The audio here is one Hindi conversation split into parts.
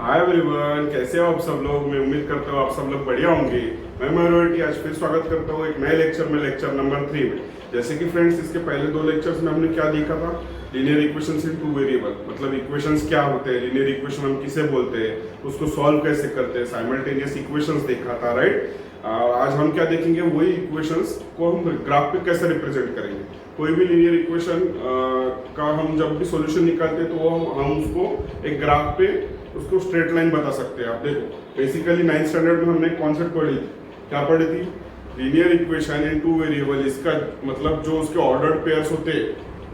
हाय एवरीवन, कैसे हो आप सब लोग। मैं उम्मीद करता हूँ आप सब लोग बढ़िया होंगे। मैं मयूर आज फिर स्वागत करता हूँ एक नए लेक्चर में, लेक्चर नंबर 3 में। जैसे कि फ्रेंड्स, इसके पहले 2 लेक्चर्स में हमने क्या देखा था, लीनियर इक्वेशंस इन 2 वेरिएबल, मतलब इक्वेशंस क्या होते हैं, लीनियर इक्वेशन हम किसे बोलते हैं, उसको सॉल्व कैसे करते हैं, साइमल्टेनियस इक्वेशंस देखा था, राइट। आज हम क्या देखेंगे, वही इक्वेशंस को हम ग्राफ पे कैसे रिप्रेजेंट करेंगे। कोई भी लीनियर इक्वेशन का हम जब भी सॉल्यूशन निकालते हैं तो हम उसको एक ग्राफ पे उसको स्ट्रेट लाइन बता सकते हैं। आप देखो, बेसिकली 9th स्टैंडर्ड में हमने कॉन्सेप्ट पढ़ी थी, क्या पढ़ी थी, लीनियर इक्वेशन इन 2 वेरिएबल। इसका मतलब जो उसके ऑर्डर्ड पेयर्स होते हैं,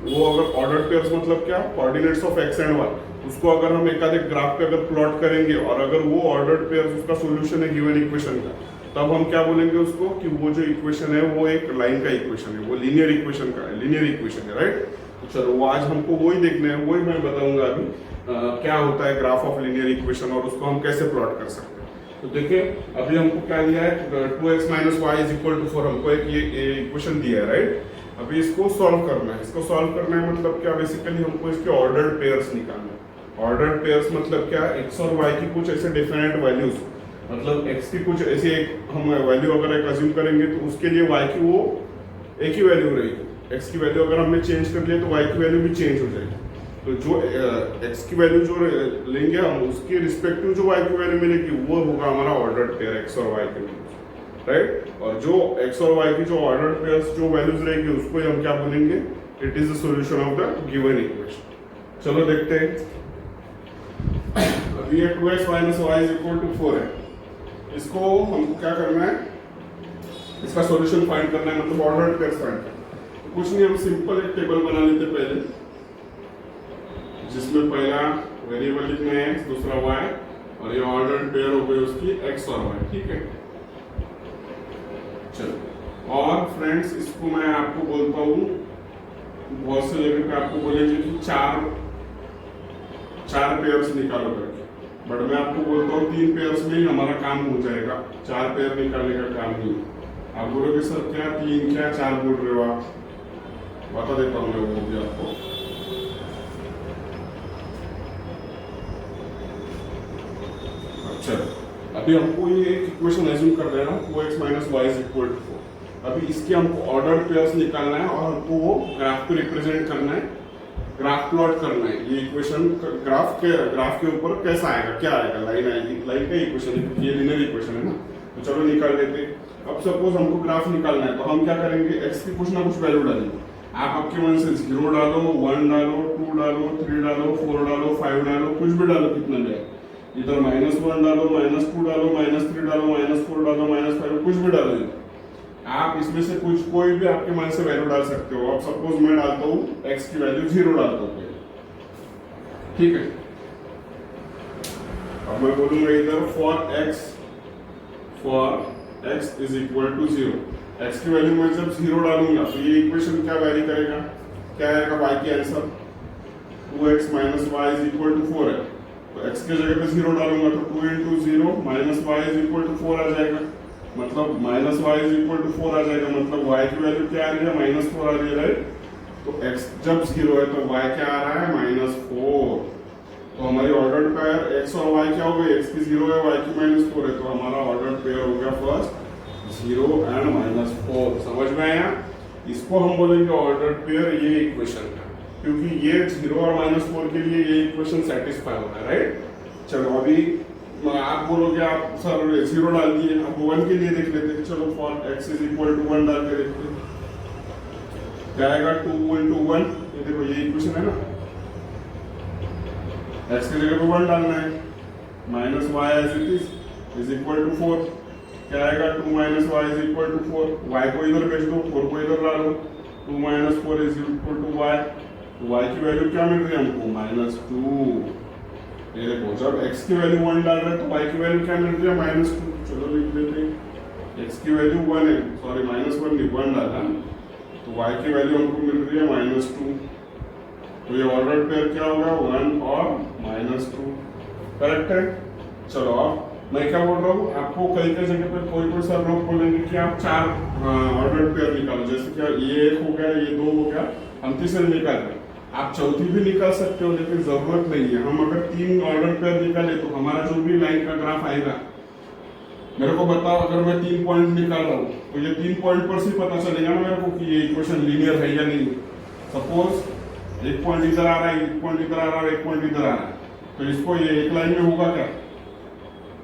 वो अगर ऑर्डर्ड पेयर्स मतलब क्या, coordinates of x and y, उसको अगर हम एक ग्राफ पे अगर प्लॉट करेंगे और अगर वो ऑर्डर्ड पेयर्स उसका सॉल्यूशन है गिवन इक्वेशन का, तब हम क्या बोलेंगे उसको कि वो जो इक्वेशन है वो एक लाइन का इक्वेशन है, वो लीनियर इक्वेशन का है, लीनियर इक्वेशन है, राइट। तो चलो, वो आज हमको वही देखना है, वही मैं बताऊंगा अभी क्या होता है ग्राफ ऑफ लीनियर इक्वेशन और उसको हम कैसे प्लॉट कर सकते हैं। तो देखिए, अभी हमको क्या दिया है, 2x - y = 4, हमको एक ये इक्वेशन दिया है, राइट। अभी इसको सॉल्व करना है। इसको सॉल्व करना है मतलब क्या, बेसिकली हमको इसके ऑर्डर्ड पेयर्स निकालना है। ऑर्डर्ड पेयर्स मतलब क्या, x और y की कुछ ऐसे डिफरेंट वैल्यूज, मतलब x की कुछ ऐसी एक हम वैल्यू अगर एक अज्यूम करेंगे तो उसके लिए y की वो एक ही वैल्यू रहेगी। x की वैल्यू अगर हमने चेंज कर लिया तो y की वैल्यू भी चेंज हो जाएगी। तो जो x की वैल्यू जो लेंगे हम, उसके रिस्पेक्टिव जो y की वैल्यू मिलेगी वो होगा हमारा ऑर्डर्ड पेयर x और y के वैल्यूज, राइट। और जो x और y की जो ऑर्डर्ड पेयर्स जो वैल्यूज रहेगी उसको हम क्या बोलेंगे, it is the solution of the given equation. चलो देखते हैं। अभी ये 2x - y = 4 है। इसको हमको क्या करना है, इसका सॉल्यूशन फाइंड करना है, मतलब ऑर्डर्ड पेयर्स फाइंड करना है। तो कुछ नहीं, हम सिंपल एक टेबल बना लेते पहले, जिसमें पहला वेरिएबल लिखना है x, दूसरा y, और ये ऑर्डर्ड पेयर हो गई उसकी x और y, ठीक है। चलो, और फ्रेंड्स इसको मैं आपको बोलता हूँ, बहुत से जगह पे आपको बोलेंगे कि चार पेयर्स निकालो करके, बट मैं आपको बोलता हूँ 3 पेयर्स में ही हमारा काम हो जाएगा, 4 पेयर निकालने का काम नहीं। आप बोलोगे सर क्या 3 क्या 4 बोल रहे हो आप, बता देता हूँ मैं वो भी आपको। अच्छा, अभी हमको ये एक इक्वेशन एज्यूम कर रहे हैं ना, 2x - y = 4। अभी इसके हमको ऑर्डर्ड पेयर्स निकालना है और हमको वो ग्राफ पे रिप्रेजेंट करना है, ग्राफ प्लॉट करना है। ये इक्वेशन ग्राफ के ऊपर कैसा आएगा, क्या आएगा, लाइन आएगी, लाइन का इक्वेशन है, ये लीनियर इक्वेशन है ना। तो चलो निकाल लेते। अब सपोज हमको ग्राफ निकालना है तो हम क्या करेंगे, x की कुछ ना कुछ वैल्यू डालेंगे। आप आपके मन से 0 डालो, 1 डालो, 2 डालो, 3 डालो, 4 डालो, 5 डालो, कुछ भी डालो, कितना भी है। इधर -1 डालो, -2 डालो, -3 डालो, -4 डालो, -5, कुछ भी डालो। आप इसमें से कुछ कोई भी आपके मन से वैल्यू डाल सकते हो। अब सपोज मैं डालता हूँ x की वैल्यू 0 डालता हूँ, ठीक है। अब मैं बोलूंगा इधर फॉर x = 0। x की वैल्यू मैं जब 0 डालूंगा तो ये इक्वेशन क्या वैरी करेगा, क्या आएगा y की आंसर, 2x - y = 4 है। तो x की जगह पे 0 डालूंगा तो 2 × 0 - y = 4 आ जाएगा, मतलब -y = 4 आ जाएगा, मतलब y की वैल्यू क्या आ रही है, -4 आ रही है, राइट। तो x जब 0 है तो y क्या आ रहा है, -4। तो हमारी ऑर्डर्ड पेयर x और y क्या हो गई, x की 0 है, y की -4 है, तो हमारा ऑर्डर्ड पेयर हो गया फर्स्ट 0 और -4। समझ में आया। इसको हम बोलेंगे ऑर्डर्ड पेयर ये इक्वेशन का, क्योंकि ये 0 और -4 के लिए ये इक्वेशन सेटिस्फाई होगा, राइट। चलो, अभी आप बोलोगे आप सर 0 डाल दिए, अब 1 के लिए देख लेते हैं। चलो, फॉर x = 1 डाल के देखते हैं क्या आएगा, 2 × 1। ये देखो, ये इक्वेशन है ना, x की जगह पे 1 डालना है, -y as it is = 4। क्या आएगा, 2 - y = 4। y को इधर भेज दो, 4 को इधर ला लो, 2 - 4 = y। तो y की वैल्यू क्या मिल रही है हमको, -2। ये देखो, जब x की वैल्यू 1 डाल रहे हैं तो y की वैल्यू क्या मिल रही है, -2। चलो लिख लेते हैं, x की वैल्यू 1 है, सॉरी -1 नहीं, 1 डाला, तो y की वैल्यू हमको मिल रही है -2। तो ये ऑर्डर्ड पेयर क्या होगा, 1 और -2, करेक्ट है। चलो, अब मैं क्या बोल रहा हूँ आपको, कई कई जगह पे कोई सर लोग बोलेंगे कि आप 4 ऑर्डर्ड पेयर निकालो, जैसे कि ये 1 हो गया, ये 2 हो गया, हम तीसरे निकाल रहे हैं। आप चौथी भी निकाल सकते हो, लेकिन जरूरत नहीं है। हम अगर 3 ऑर्डर पेयर निकाले तो हमारा जो भी लाइन का ग्राफ आएगा, मेरे को बताओ, अगर मैं 3 पॉइंट निकाल रहा हूँ तो ये 3 पॉइंट पर से पता चलेगा ना मेरे को कि ये इक्वेशन लीनियर है या नहीं। सपोज एक पॉइंट इधर आ रहा है, एक पॉइंट इधर आ रहा है, एक पॉइंट इधर आ रहा है, तो इसको ये एक लाइन में होगा क्या?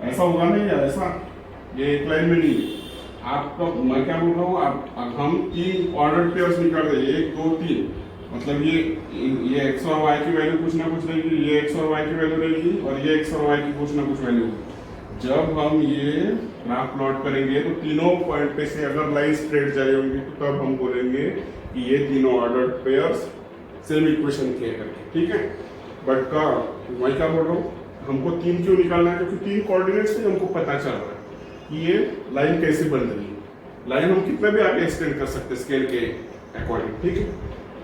ऐसा होगा नहीं या ऐसा? ये एक लाइन में नहीं है। आपका मैं क्या बोल रहा हूँ, आप हम 3 ऑर्डर पेयर्स निकाल रहे हैं, 1 2 3, मतलब ये एक्स और वाई की वैल्यू कुछ ना कुछ रहेगी, ये एक्स और वाई की वैल्यू रहेगी, और ये एक्स और वाई की कुछ ना कुछ वैल्यू होगी। जब हम ये ग्राफ प्लॉट करेंगे तो तीनों पॉइंट पे से अगर लाइन स्ट्रेट जा रही होंगी तो तब हम बोलेंगे कि ये तीनों ऑर्डर पेयर्स सेम इक्वेशन के करके, ठीक है। बट का मैं क्या बोल रहा हूँ, हमको 3 क्यों निकालना है? क्योंकि 3 कोऑर्डिनेट्स से हमको पता चल रहा है कि ये लाइन कैसे बन रही है। लाइन हम कितना भी आगे एक्सटेंड कर सकते हैं स्केल के अकॉर्डिंग, ठीक है।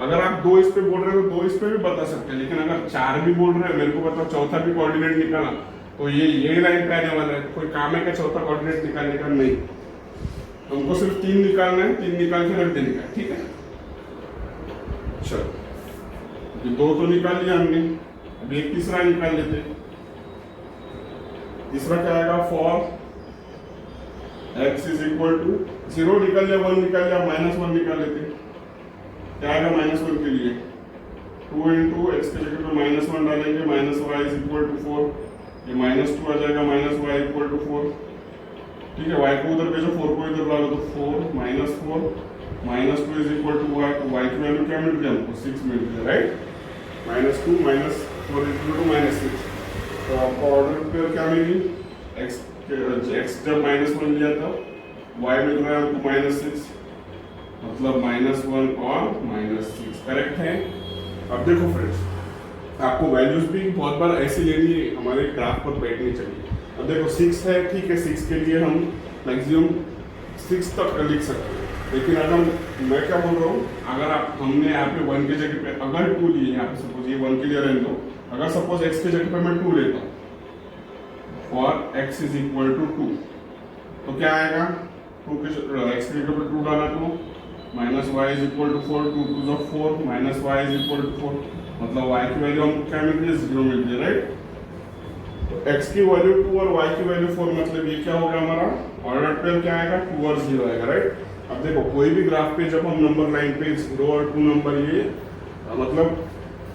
अगर आप 2 इस पे बोल रहे हो तो 2 इस पे भी बता सकते हैं, लेकिन अगर 4 भी बोल रहे हैं, मेरे को बताओ चौथा भी कोऑर्डिनेट निकाला तो ये लाइन पे आने वाला है। कोई काम है क्या चौथा कोऑर्डिनेट निकालने का? नहीं, हमको सिर्फ 3 निकालना है, 3 निकाल के रख देने का, ठीक है। चलो, ये 2 तो निकाल लिया हमने, अभी एक तीसरा निकाल लेते। तीसरा क्या आएगा? For x is equal to 0 निकाल लिया, 1 निकाल लिया, -1 निकाल लेते। क्या आएगा -1 के लिए? 2 इंटू एक्स के जगह पे -1 डालेंगे, -y इज इक्वल टू 4, ये -2 आ जाएगा, -y इक्वल टू 4, ठीक है। y को उधर भेजो, 4 को इधर डालो तो 4 -4 -2 इज इक्वल टू y, तो y की वैल्यू क्या मिल गई हमको? 6 मिल गई, राइट। -2 -4 इक्वल टू -6, तो आपको ऑर्डर पेयर क्या मिली? x जब -1 लिया था, y मिल रहा है हमको -6, मतलब -1 और -6, करेक्ट है। अब देखो फ्रेंड्स, आपको वैल्यूज भी बहुत बार ऐसे लेनी है, हमारे ग्राफ पर बैठनी चाहिए। अब देखो 6 है, ठीक है, 6 के लिए हम मैक्सिमम 6 तक लिख सकते हैं, लेकिन अगर मैं क्या बोल रहा हूँ, अगर आप हमने यहाँ पे 1 के जगह पे अगर 2 लिए, यहाँ पे सपोज ये 1 के लिए रहने दो, अगर सपोज x के जगह पे मैं 2 लेता हूँ, for x is equal to 2, तो क्या आएगा? 2 के x के जगह पे 2 डाला तो -y इज इक्वल टू 4, 2 2 जो 4, -y इज इक्वल टू 4, मतलब y की वैल्यू हमको क्या मिल रही है? 0 मिल रही है, राइट। तो x की वैल्यू 2 और y की वैल्यू 4, मतलब ये क्या होगा हमारा ऑर्डर पेयर? क्या आएगा? 2 और 0 आएगा, राइट। अब देखो कोई भी ग्राफ पे जब हम नंबर लाइन पे 0 और 2 नंबर, ये मतलब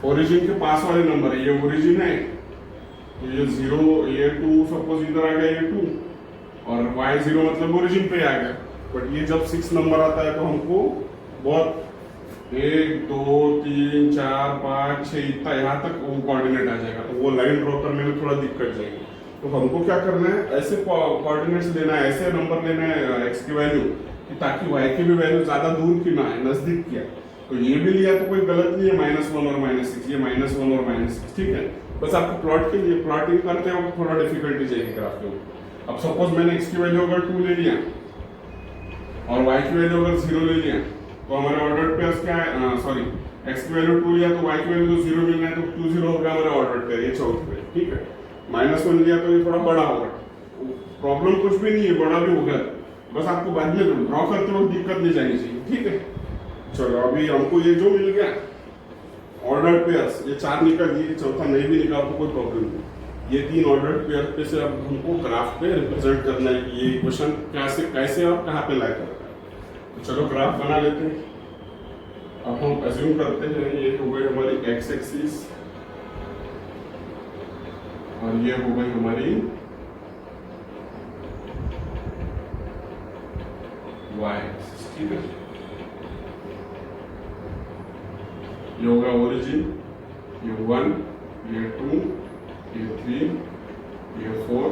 ओरिजिन के पास वाले नंबर है, ये ओरिजिन है, तो ये 0 ये 2 सपोज इधर आ गया, ये 2 और y 0 मतलब ओरिजिन पे आ गया। बट ये जब 6 नंबर आता है तो हमको बहुत 1 2 3 4 5 6 इतना यहाँ तक वो कोऑर्डिनेट आ जाएगा, तो वो लाइन ड्रॉ करने में थोड़ा दिक्कत जाएगी। तो हमको क्या करना है, ऐसे कोऑर्डिनेट्स लेना है, ऐसे नंबर लेना है x की वैल्यू, ताकि y की भी वैल्यू ज्यादा दूर की ना है, नजदीक की है। तो ये भी लिया तो कोई गलत नहीं है, -1 और -6, ये -1 और -6, ठीक है। बस आपको प्लॉट के लिए प्लॉटिंग करते हो थोड़ा डिफिकल्टी जाएगी ग्राफ के ऊपर। अब सपोज मैंने x की वैल्यू अगर 2 ले लिया और y की वैल्यू अगर 0 ले लिया, तो हमारे ऑर्डर पेयर्स क्या है? सॉरी, x की वैल्यू 2 लिया तो y की वैल्यू 0 मिल रहा है, तो 2 0 होगा हमारा ऑर्डर पेयर, ये चौथे पे, ठीक है। -1 लिया तो ये थोड़ा बड़ा होगा, प्रॉब्लम कुछ भी नहीं है, बड़ा भी होगा, बस आपको बाद में ड्रॉ करते वक्त दिक्कत नहीं जानी चाहिए, ठीक है। चलो, अभी हमको ये जो मिल गया ऑर्डर पेयर्स, ये 4 निकल गई, चौथा नहीं भी निकाल तो कोई प्रॉब्लम नहीं। ये 3 ऑर्डर पेयर पे से अब हमको ग्राफ पे रिप्रेजेंट करना है कि ये इक्वेशन कैसे और कहाँ पे लाई करता है। तो चलो ग्राफ बना लेते हैं। अब हम अज्यूम करते हैं ये हो गई हमारी x एक्सिस और ये हो गई हमारी y एक्सिस, ठीक है। ये होगा ओरिजिन, ये 1, ये 2, ये 3, ये 4,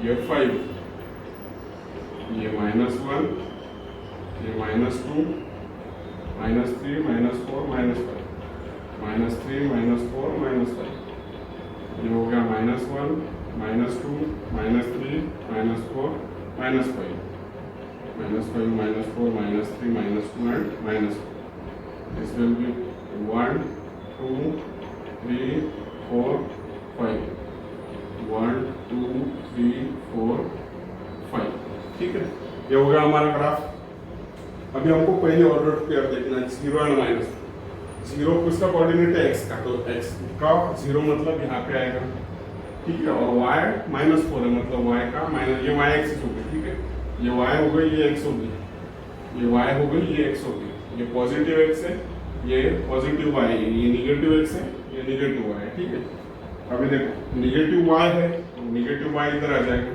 ये 5, ये -1, ये -2, -3, -4, -5, -3, -4, -5, ये हो गया -1, -2, -3, -4, -5, -5, -4, -3, -2 and -4. This will be 1 2 3 4 5, 1 2 3 4 5, ठीक है। ये हो गया हमारा ग्राफ। अभी हमको पहले ऑर्डर पेयर देखना है, 0 एंड जीरो किसका कोऑर्डिनेट है, एक्स का, तो एक्स का जीरो मतलब यहाँ पे आएगा, ठीक है। और y -4 है मतलब y का माइनस, ये y एक्सिस हो गई, ठीक है, ये y हो गई, ये x हो गई, ये y हो गई, ये x हो गई, ये पॉजिटिव x है, ये पॉजिटिव y है, ये निगेटिव x है, ये निगेटिव y है, ठीक है। अभी देखो निगेटिव y है, निगेटिव y इधर आ जाएगा,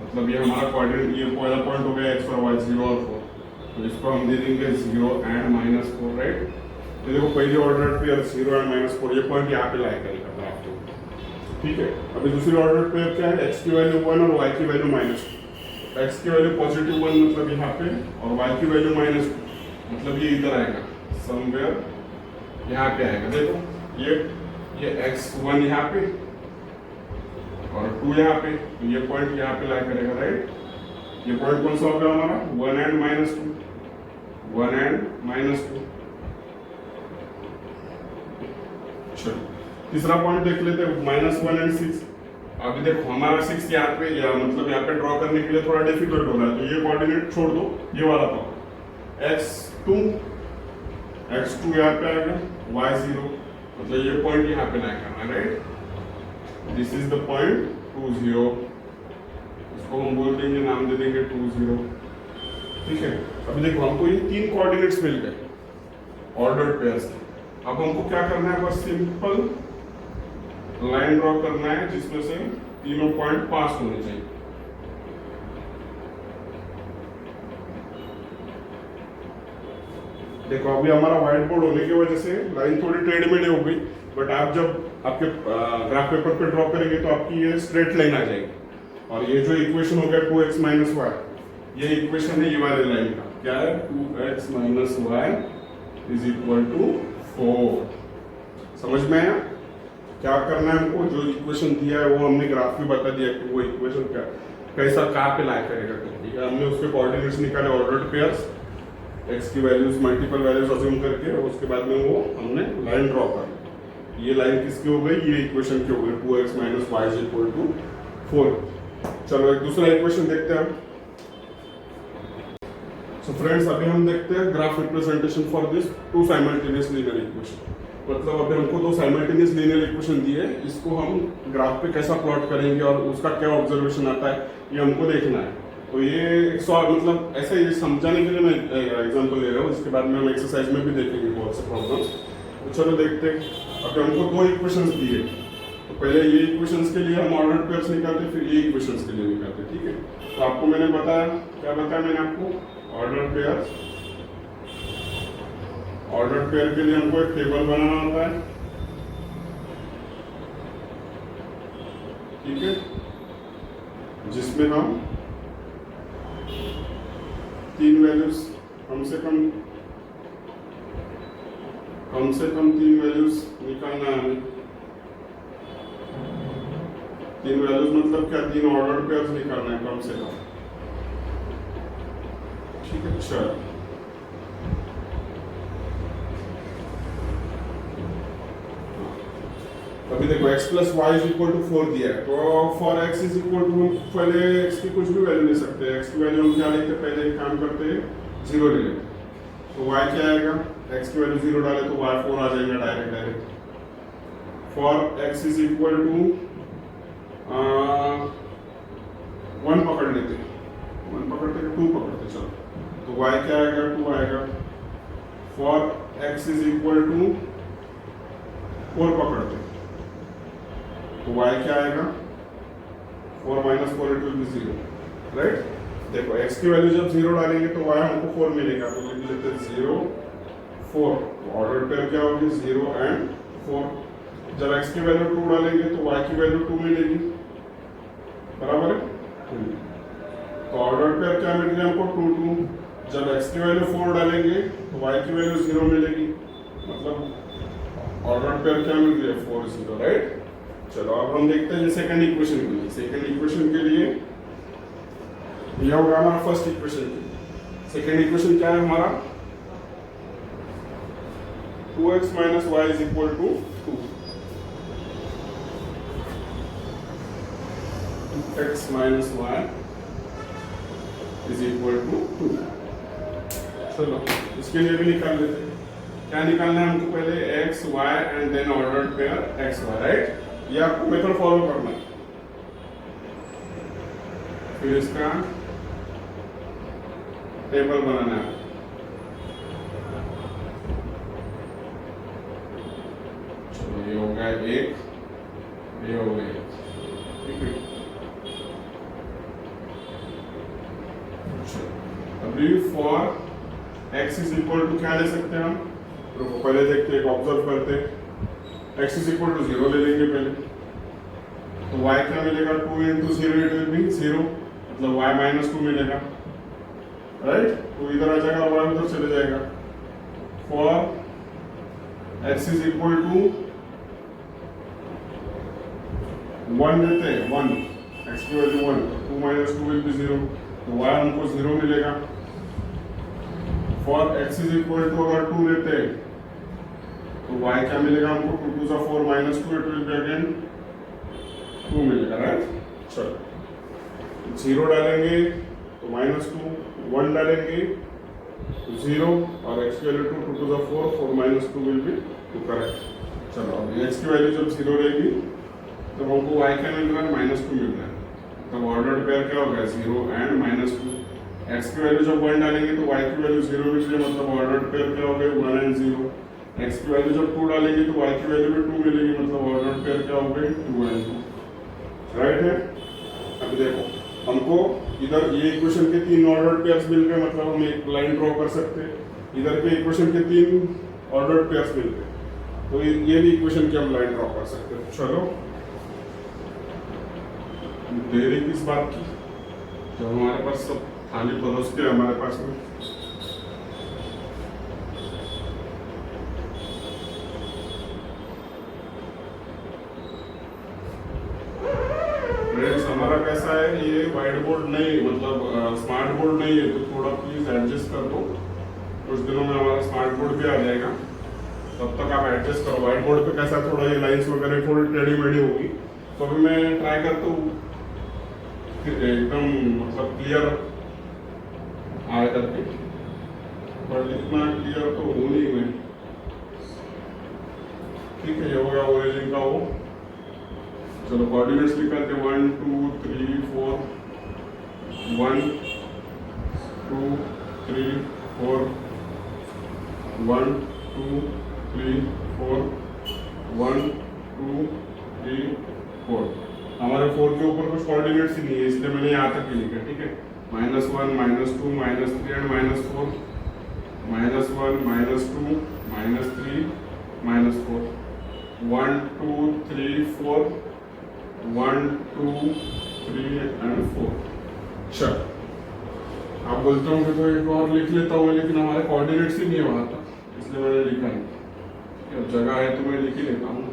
मतलब ये हमारा कोऑर्डिनेट, ये पहला पॉइंट हो गया x और y 0 और 4, तो इसको हम दे देंगे 0 एंड -4, राइट। तो देखो पहले ऑर्डर पे 0 एंड -4 ये पॉइंट यहाँ पे लाई करेगा ग्राफ को, ठीक है। अभी दूसरी ऑर्डर पे क्या है, x की वैल्यू 1 और y की वैल्यू -2, x की वैल्यू पॉजिटिव 1 मतलब यहाँ पे, और y की वैल्यू -2 मतलब ये इधर आएगा, समवेयर यहाँ पे आएगा। देखो ये x1 यहाँ पे और 2 यहाँ पे, तो ये पॉइंट यहाँ पे लाई करेगा, राइट। ये पॉइंट कौन सा होगा हमारा, 1 एंड -2, 1 एंड -2। चलो तीसरा पॉइंट देख लेते हैं, -1 एंड 6। अभी देखो हमारा 6 यहाँ पे, या मतलब यहाँ पे ड्रॉ करने के लिए थोड़ा डिफिकल्ट हो रहा है, तो ये कोऑर्डिनेट छोड़ दो, ये वाला पाओ, x2 यहाँ पे आएगा, y0 मतलब ये पॉइंट यहाँ पे लाया करना, right. This is the point 2 0, इसको हम बोल देंगे, नाम दे देंगे 2 0, ठीक है। अभी देखो हमको ये 3 कोऑर्डिनेट्स मिल गए ऑर्डर्ड पेयर्स के। अब हमको क्या करना है, बस सिंपल लाइन ड्रॉ करना है जिसमें से तीनों पॉइंट पास होने चाहिए। देखो अभी हमारा व्हाइट बोर्ड होने की वजह से लाइन थोड़ी टेढ़ी-मेढ़ी हो गई, बट आप जब आपके ग्राफ पेपर पे ड्रॉ करेंगे तो आपकी ये स्ट्रेट लाइन आ जाएगी। और ये जो इक्वेशन हो गया 2x - y, ये इक्वेशन है ये वाले लाइन का, क्या है, 2x - y = 4। समझ में आया? क्या करना है हमको, जो इक्वेशन दिया है वो हमने ग्राफ में बता दिया कि वो इक्वेशन क्या कैसा कहाँ पे लाया करेगा, ठीक है। हमने उसके कोऑर्डिनेट्स निकाले, ऑर्डर्ड पेयर्स, x की वैल्यूज मल्टीपल वैल्यूज अज्यूम करके, और उसके बाद में वो हमने लाइन ड्रॉ कर, ये लाइन किसकी हो गई, ये इक्वेशन की हो गई, 2x - y = 4। चलो एक दूसरा इक्वेशन देखते हैं। सो फ्रेंड्स अभी हम देखते हैं graph representation for this 2 simultaneous linear equation. मतलब अभी हमको 2 साइमल्टेनियस लीनियर इक्वेशन दी है, इसको हम ग्राफ पे कैसा प्लॉट करेंगे और उसका क्या ऑब्जर्वेशन आता है ये हमको देखना है। तो ये मतलब ऐसे ही समझाने के लिए मैं एग्जांपल ले रहा हूँ, इसके बाद में हम एक्सरसाइज में भी देखेंगे बहुत से प्रॉब्लम्स। तो चलो देखते हैं। अभी हमको 2 इक्वेशंस दिए, तो पहले ये इक्वेशंस के लिए हम ऑर्डर्ड पेयर्स निकालते, फिर ये इक्वेशंस के लिए निकालते, ठीक है। तो आपको मैंने बताया, क्या बताया मैंने आपको, ऑर्डर्ड पेयर के लिए हमको एक टेबल बनाना होता है, ठीक है, जिसमें हम 3 वैल्यूज कम से कम 3 वैल्यूज निकालना है हमें। 3 वैल्यूज मतलब क्या, 3 ऑर्डर्ड पेयर्स निकालना है कम से कम, ठीक है। चलो अभी देखो x + y = 4 दिया है, तो फॉर x = पहले x की कुछ भी वैल्यू ले सकते हैं। x की वैल्यू हम क्या लेते हैं, पहले एक काम करते हैं 0 ले लेते हैं, तो y क्या आएगा, x की वैल्यू 0 डाले तो y 4 आ जाएगा डायरेक्ट। फॉर x = 1 पकड़ लेते हैं, 1 पकड़ते हैं, 2 पकड़ते, चलो तो y क्या आएगा, 2 आएगा। फॉर x = 4 पकड़ते हैं, तो y क्या आएगा, 4 - 4 it will be 0, राइट। देखो x की वैल्यू जब 0 डालेंगे तो y हमको 4 मिलेगा, तो लिख लेते हैं 0 4। ऑर्डर पेयर क्या होगी, 0 एंड 4। जब x की वैल्यू 2 डालेंगे तो y की वैल्यू 2 मिलेगी, बराबर है। तो ऑर्डर पेयर क्या मिल गया हमको, 2 2। जब x की वैल्यू 4 डालेंगे तो y की वैल्यू 0 मिलेगी, मतलब ऑर्डर पेयर क्या मिल गया, 4 0, राइट। चलो अब हम देखते हैं सेकंड इक्वेशन के लिए। सेकंड इक्वेशन के लिए यह होगा हमारा फर्स्ट इक्वेशन। सेकंड इक्वेशन क्या है हमारा, 2x - y = 2। 2x - y = 2। चलो इसके लिए भी निकाल लेते हैं। क्या निकालना है हमको पहले x y and then ordered pair x y, right. ये आपको मेथड फॉलो करना है। फिर इसका टेबल बनाना है। चलो ये हो गया एक, ये हो गया एक, ठीक है। अभी for x is equal to क्या ले सकते हैं हम, तो पहले देखते हैं, ऑब्जर्व करते हैं। एक्स इज इक्वल टू 0 ले लेंगे पहले, तो y क्या मिलेगा, 2 इंटू 0 इट विल बी 0, मतलब y माइनस 2 मिलेगा, राइट। तो इधर आ जाएगा, y उधर चले जाएगा। For x is equal to 1 लेते हैं, 1 x की वैल्यू 1, 2 माइनस 2 विल बी 0, तो y हमको 0 मिलेगा। For x is equal to अगर 2 लेते हैं तो y क्या मिलेगा हमको, 2 to 4 minus 2 it will be again 2 मिलेगा, राइट। चलो 0 डालेंगे तो माइनस 2, 1 डालेंगे तो 0, और x की value 2, 2 to 4, 4 minus 2 will be 2, correct. चलो अब x की वैल्यू जब 0 रहेगी तो हमको y क्या मिल रहा है, माइनस 2 मिल रहा है। तब ऑर्डर्ड पेयर क्या होगा, 0 एंड माइनस 2। x की वैल्यू जब 1 डालेंगे तो y की वैल्यू 0 मिल रही है, मतलब ऑर्डर्ड पेयर क्या हो गए, 1 एंड 0। x की वैल्यू जब 2 डालेंगे तो y की वैल्यू भी 2 मिलेगी, मतलब ऑर्डर्ड पेयर क्या हो गए, 2 एंड 2, राइट है। अब देखो हमको इधर ये इक्वेशन के 3 ऑर्डर्ड पेयर्स मिल गए, मतलब हम एक लाइन ड्रॉ कर सकते हैं। इधर के इक्वेशन के 3 ऑर्डर्ड पेयर्स मिल गए, तो ये भी इक्वेशन की हम लाइन ड्रॉ कर सकते हैं। चलो देरी किस बात की, तो हमारे पास सब थाली परोस के हमारे पास में। फ्रेंड्स हमारा कैसा है, ये वाइट बोर्ड नहीं, मतलब स्मार्ट बोर्ड नहीं है, तो थोड़ा प्लीज एडजस्ट कर दो। कुछ दिनों में हमारा स्मार्ट बोर्ड भी आ जाएगा, तब तक आप एडजस्ट करो। वाइट बोर्ड पे कैसा थोड़ा ये लाइंस वगैरह थोड़ी टेढ़ी मेढ़ी होगी, तो अभी मैं ट्राई करता हूँ एकदम मतलब क्लियर आए करके, पर इतना क्लियर तो हो नहीं मैं, ठीक है। ये हो गया ओरिजिन का वो। चलो कोऑर्डिनेट्स निकालते, 1 2 3 4, 1 2 3 4, 1 2 3 4, 1 2 3 4। हमारे 4 के ऊपर कुछ कोऑर्डिनेट्स ही नहीं है, इसलिए मैंने यहाँ तक ही लिखा, ठीक है। -1 -2 -3 एंड -4, -1 -2 -3 -4, 1 2 3 4, 1 2 3 एंड 4। चल आप बोलते होंगे तो एक और लिख लेता हूँ, लेकिन हमारे कोऑर्डिनेट्स ही नहीं है वहाँ तक, इसलिए मैंने लिखा नहीं। जगह है तो मैं लिख ही लेता हूँ,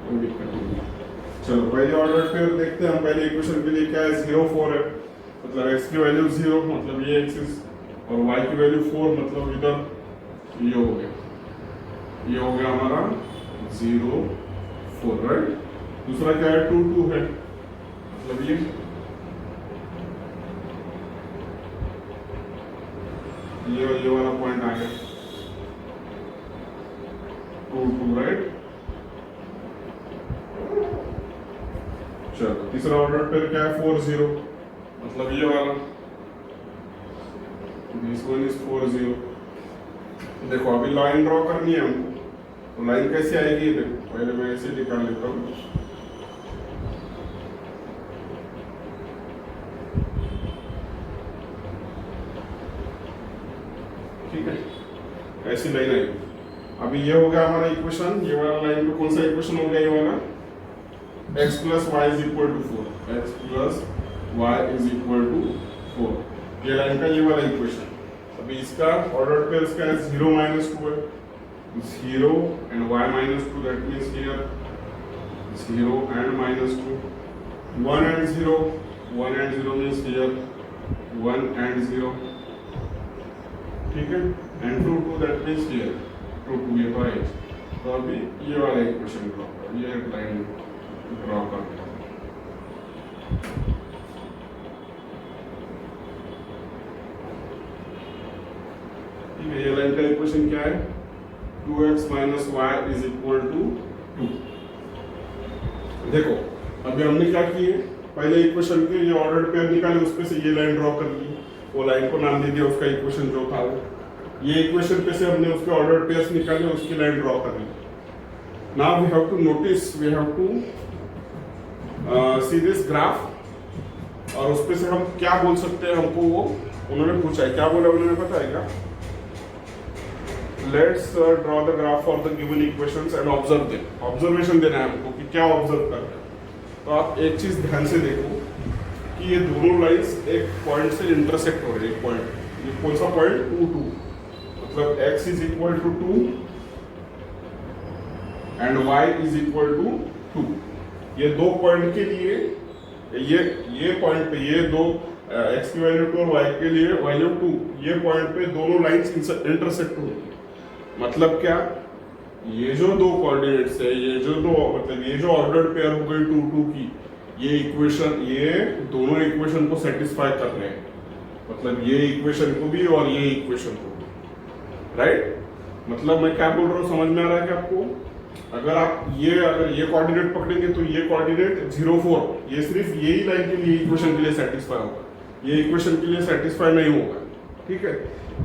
कोई दिक्कत नहीं। चलो पहले ऑर्डर पेयर देखते हैं हम। पहले इक्वेशन के लिए क्या है, 0 4 है, मतलब x की वैल्यू 0, मतलब ये एक्सिस, और y की वैल्यू 4, मतलब इधर ये हो गया, ये हो गया हमारा 0 4, राइट। दूसरा क्या है, 2 2 है, मतलब ये वाला पॉइंट आ गया, 2 2, राइट। चलो तीसरा ऑर्डर पेयर क्या है, 4 0, मतलब ये वाला, दिस वन इज 4 0। देखो अभी लाइन ड्रॉ करनी है हमको, तो लाइन कैसे आएगी, देखो पहले मैं ऐसे निकाल लेता हूँ। ठीक है, ऐसी लाइन आएगी। अभी ये हो गया हमारा इक्वेशन, ये वाला लाइन को कौन सा इक्वेशन हो गया, ये वाला x plus y is equal to 4, x plus y is equal to 4, ये लाइन का ये वाला इक्वेशन। अभी इसका ऑर्डर पेयर इसका है 0 -2 है, 0 and y -2, that means here 0 and -2, 1 and 0, 1 and 0 means here 1 and 0, ठीक है, and 2 2, that means here 2 2, ये तो है। तो अभी ये वाला इक्वेशन ड्रॉ करो, ये लाइन ड्रॉ करते हैं। ठीक है, ये लाइन का इक्वेशन क्या है, 2x minus y is equal to 2। देखो अभी हमने क्या किए, पहले इक्वेशन के ये ऑर्डर्ड पेयर निकाले, उसपे से ये लाइन ड्रॉ कर ली, वो लाइन को नाम दे दिया उसका इक्वेशन जो था वो, ये इक्वेशन पे से हमने उसके ऑर्डर्ड पेयर्स निकाले, उसकी लाइन ड्रॉ कर ली। Now we have to notice, we have to see this graph, और उसपे से हम क्या बोल सकते हैं, हमको वो उन्होंने पूछा है, क्या बोला उन्होंने पता है क्या, let's draw the graph for the given equations and observe them. Observation देना है हमको कि क्या ऑब्जर्व कर रहे हैं। तो आप एक चीज ध्यान से देखो कि ये दोनों लाइंस एक पॉइंट से इंटरसेक्ट हो रही है, एक पॉइंट, ये कौन सा पॉइंट, 2 2, मतलब x is equal to 2 and y is equal to 2। ये दो पॉइंट के लिए ये पॉइंट पे ये दो x की वैल्यू 2 और y के लिए वैल्यू 2, ये पॉइंट पे दोनों लाइंस इंटरसेक्ट हो रही है। मतलब क्या, ये जो दो कोऑर्डिनेट्स है, ये जो दो मतलब ये जो ऑर्डर्ड पेयर हो गई 2 2 की, ये इक्वेशन, ये दोनों इक्वेशन को सेटिस्फाई कर रहे हैं, मतलब ये इक्वेशन को भी और ये इक्वेशन को भी, राइट। मतलब मैं क्या बोल रहा हूँ, समझ में आ रहा है कि आपको, अगर ये कोऑर्डिनेट पकड़ेंगे तो ये कोऑर्डिनेट 0 4, ये सिर्फ यही लाइन के लिए इक्वेशन के लिए सेटिस्फाई होगा, ये इक्वेशन के लिए सेटिस्फाई नहीं होगा, ठीक है।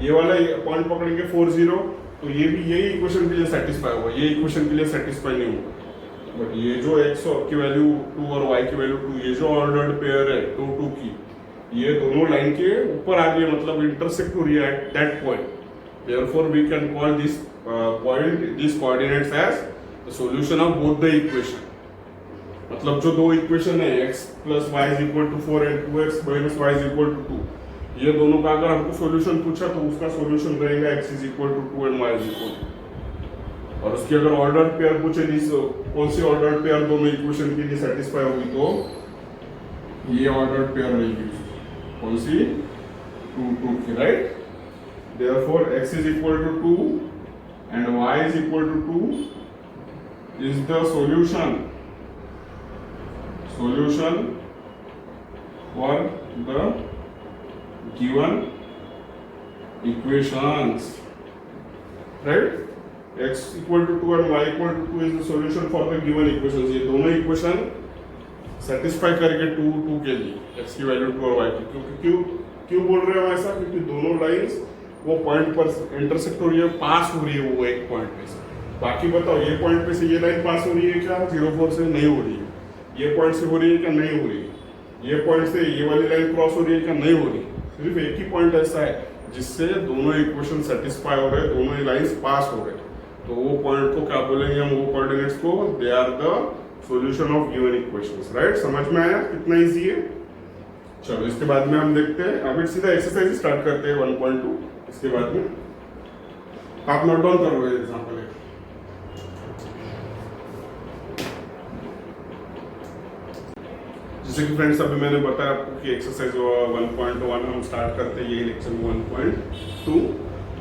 ये वाला पॉइंट पकड़ेंगे 4 0, तो ये भी यही इक्वेशन के लिए सेटिस्फाई होगा, ये इक्वेशन के लिए सेटिस्फाई नहीं होगा। बट ये जो x की वैल्यू 2 और y की वैल्यू 2, ये जो ऑर्डर्ड पेयर है 2 2 की, ये दोनों लाइन के ऊपर आ गई, मतलब इंटरसेक्ट हो रही है at that point. Therefore we can call this point, this coordinates as the solution of both the equation. मतलब जो दो इक्वेशन है x plus y is equal to 4 and 2x minus y is equal to 2, ये दोनों का अगर हमको सॉल्यूशन पूछा तो उसका सॉल्यूशन रहेगा x is equal to 2 and y is equal to. और उसकी अगर ऑर्डर पेयर पूछे, कौन सी ऑर्डर पेयर दोनों इक्वेशन के लिए सेटिस्फाई होगी, तो ये ऑर्डर पेयर रहेगी, कौन सी, 2 2 की, right. Therefore x is equal to 2 and y is equal to 2 is the solution for the given equations, right? X equal to 2 and y equal to 2 is the solution for the given equations। ये दोनों इक्वेशन सेटिस्फाई करेंगे 2 2 के लिए, x की वैल्यू 2 और y की। क्योंकि क्यों बोल रहे हो ऐसा, क्योंकि दोनों लाइंस वो पॉइंट पर इंटरसेक्ट हो रही है, पास हो रही है वो एक पॉइंट पे से। बाकी बताओ, ये पॉइंट पे से ये लाइन पास हो रही है क्या, 0 4 से नहीं हो रही है, ये पॉइंट से हो रही है क्या, नहीं हो रही है, ये पॉइंट से ये वाली लाइन क्रॉस हो रही है क्या, नहीं हो रही है। सिर्फ एक ही पॉइंट ऐसा है जिससे दोनों इक्वेशन सेटिस्फाई हो रहे हैं, दोनों ही लाइंस पास हो रहे हैं, तो वो पॉइंट को क्या बोलेंगे हम, वो कोऑर्डिनेट्स को, they are the solution of given equations, right. समझ में आया कितना इजी है। चलो इसके बाद में हम देखते हैं, अभी सीधा एक्सरसाइज स्टार्ट करते हैं 1.2। इसके बाद में आप नोट डाउन करोगे एग्जांपल है। जैसे कि फ्रेंड्स अभी मैंने बताया आपको कि एक्सरसाइज 1.1 हम स्टार्ट करते हैं, यही लेक्चर 1.2,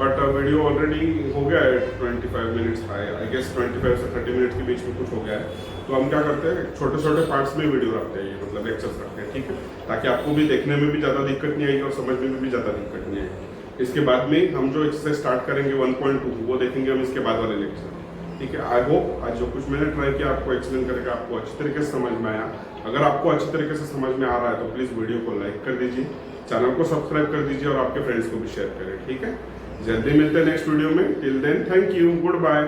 बट वीडियो ऑलरेडी हो गया है 25 मिनट्स, आई गेस 25 से 30 मिनट्स के बीच में कुछ हो गया है। तो हम क्या करते हैं, छोटे छोटे पार्ट्स में वीडियो रखते हैं, मतलब लेक्चर्स रखते हैं, ठीक है, ताकि आपको भी देखने में भी ज़्यादा दिक्कत नहीं आएगी और समझने में भी ज़्यादा दिक्कत नहीं आएगी। इसके बाद में हम जो एक्सरसाइज स्टार्ट करेंगे 1.2 वो देखेंगे हम इसके बाद वाले लेक्चर, ठीक है। आई होप आज जो कुछ मैंने ट्राई किया आपको एक्सप्लेन करके आपको अच्छी तरीके से समझ में आया। अगर आपको अच्छी तरीके से समझ में आ रहा है तो प्लीज़ वीडियो को लाइक कर दीजिए, चैनल को सब्सक्राइब कर दीजिए और आपके फ्रेंड्स को भी शेयर करें, ठीक है। जल्दी मिलते हैं नेक्स्ट वीडियो में, till then thank you, good bye.